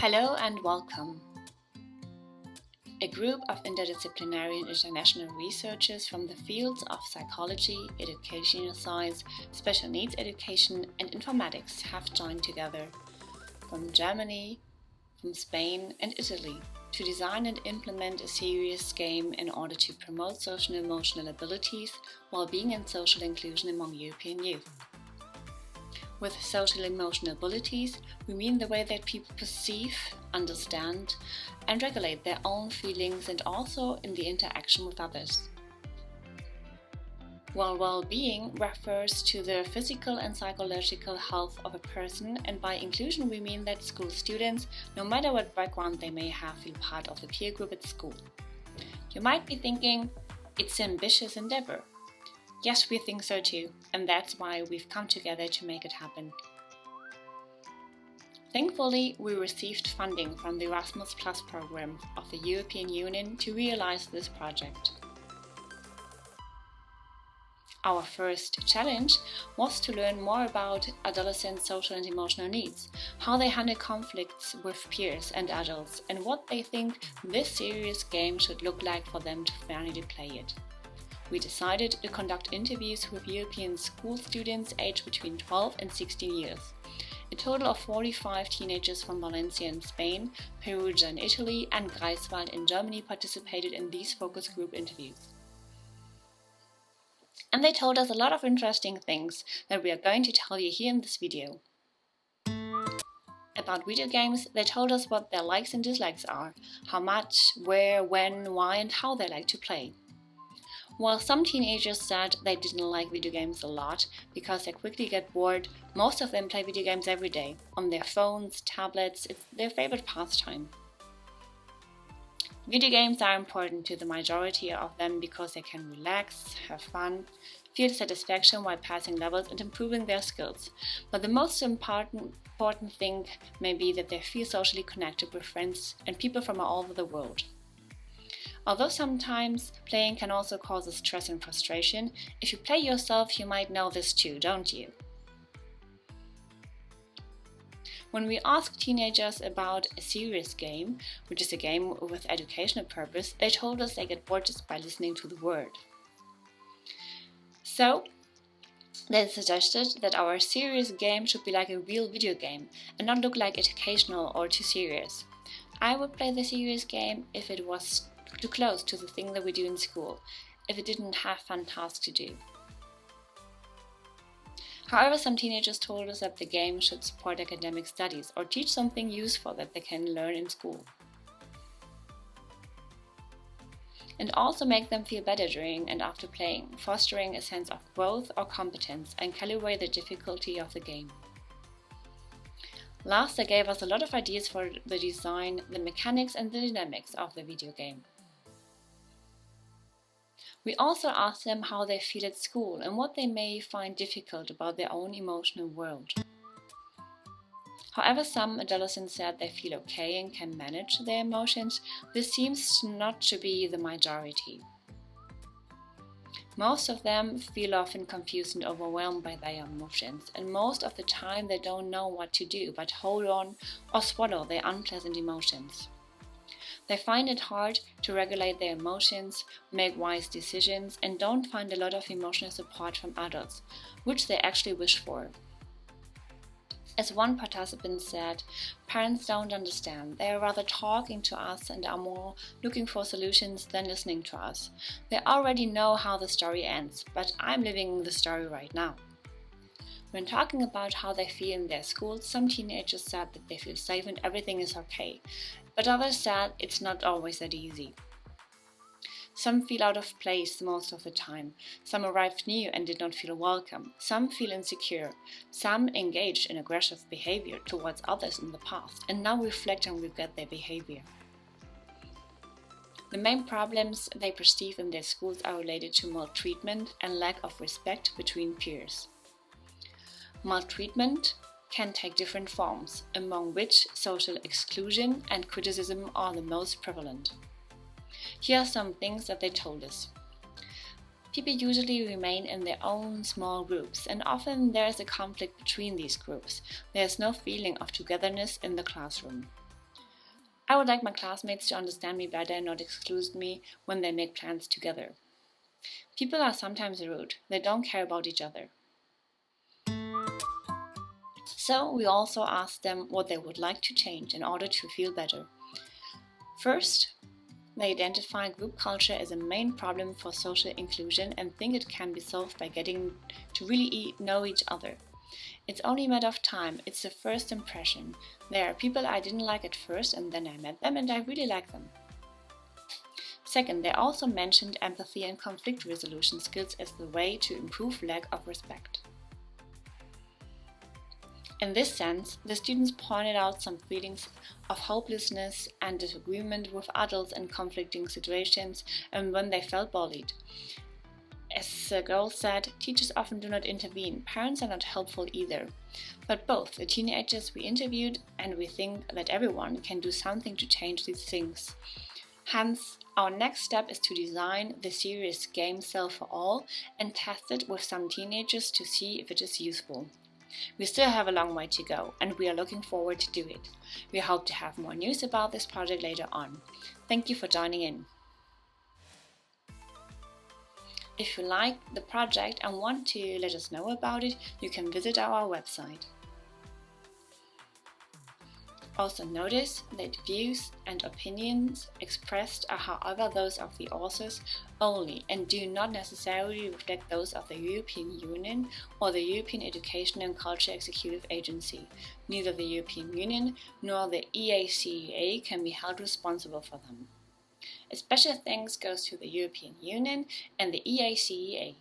Hello and welcome. A group of interdisciplinary and international researchers from the fields of psychology, educational science, special needs education and informatics have joined together from Germany, from Spain and Italy to design and implement a serious game in order to promote social and emotional abilities, well-being and social inclusion among European youth. With social emotional abilities, we mean the way that people perceive, understand, and regulate their own feelings and also in the interaction with others. While well-being refers to the physical and psychological health of a person, and by inclusion we mean that school students, no matter what background they may have, feel part of the peer group at school. You might be thinking, it's an ambitious endeavor. Yes, we think so too, and that's why we've come together to make it happen. Thankfully, we received funding from the Erasmus Plus program of the European Union to realize this project. Our first challenge was to learn more about adolescents' social and emotional needs, how they handle conflicts with peers and adults, and what they think this serious game should look like for them to finally play it. We decided to conduct interviews with European school students aged between 12 and 16 years. A total of 45 teenagers from Valencia in Spain, Perugia in Italy and Greifswald in Germany participated in these focus group interviews. And they told us a lot of interesting things that we are going to tell you here in this video. About video games, they told us what their likes and dislikes are, how much, where, when, why and how they like to play. While some teenagers said they didn't like video games a lot because they quickly get bored, most of them play video games every day, on their phones, tablets. It's their favorite pastime. Video games are important to the majority of them because they can relax, have fun, feel satisfaction while passing levels and improving their skills. But the most important thing may be that they feel socially connected with friends and people from all over the world. Although sometimes playing can also cause stress and frustration, if you play yourself, you might know this too, don't you? When we asked teenagers about a serious game, which is a game with educational purpose, they told us they get bored just by listening to the word. So, they suggested that our serious game should be like a real video game and not look like educational or too serious. I would play the serious game if it was too close to the thing that we do in school, if it didn't have fun tasks to do. However, some teenagers told us that the game should support academic studies or teach something useful that they can learn in school. And also make them feel better during and after playing, fostering a sense of growth or competence and calibrate the difficulty of the game. Last, they gave us a lot of ideas for the design, the mechanics and the dynamics of the video game. We also asked them how they feel at school and what they may find difficult about their own emotional world. However, some adolescents said they feel okay and can manage their emotions. This seems not to be the majority. Most of them feel often confused and overwhelmed by their emotions, and most of the time they don't know what to do but hold on or swallow their unpleasant emotions. They find it hard to regulate their emotions, make wise decisions, and don't find a lot of emotional support from adults, which they actually wish for. As one participant said, parents don't understand. They are rather talking to us and are more looking for solutions than listening to us. They already know how the story ends, but I'm living the story right now. When talking about how they feel in their schools, some teenagers said that they feel safe and everything is okay, but others said it's not always that easy. Some feel out of place most of the time. Some arrived new and did not feel welcome. Some feel insecure. Some engaged in aggressive behavior towards others in the past and now reflect and regret their behavior. The main problems they perceive in their schools are related to maltreatment and lack of respect between peers. Maltreatment can take different forms, among which social exclusion and criticism are the most prevalent. Here are some things that they told us. People usually remain in their own small groups, and often there is a conflict between these groups. There is no feeling of togetherness in the classroom. I would like my classmates to understand me better and not exclude me when they make plans together. People are sometimes rude, they don't care about each other. So we also asked them what they would like to change in order to feel better. First, they identify group culture as a main problem for social inclusion and think it can be solved by getting to really know each other. It's only a matter of time, it's the first impression. There are people I didn't like at first and then I met them and I really like them. Second, they also mentioned empathy and conflict resolution skills as the way to improve lack of respect. In this sense, the students pointed out some feelings of hopelessness and disagreement with adults in conflicting situations and when they felt bullied. As the girl said, teachers often do not intervene, parents are not helpful either. But both the teenagers we interviewed and we think that everyone can do something to change these things. Hence, our next step is to design the series game SEL4 and test it with some teenagers to see if it is useful. We still have a long way to go and we are looking forward to do it. We hope to have more news about this project later on. Thank you for joining in. If you like the project and want to let us know about it, you can visit our website. Also notice that views and opinions expressed are however those of the authors only and do not necessarily reflect those of the European Union or the European Education and Culture Executive Agency. Neither the European Union nor the EACEA can be held responsible for them. A special thanks goes to the European Union and the EACEA.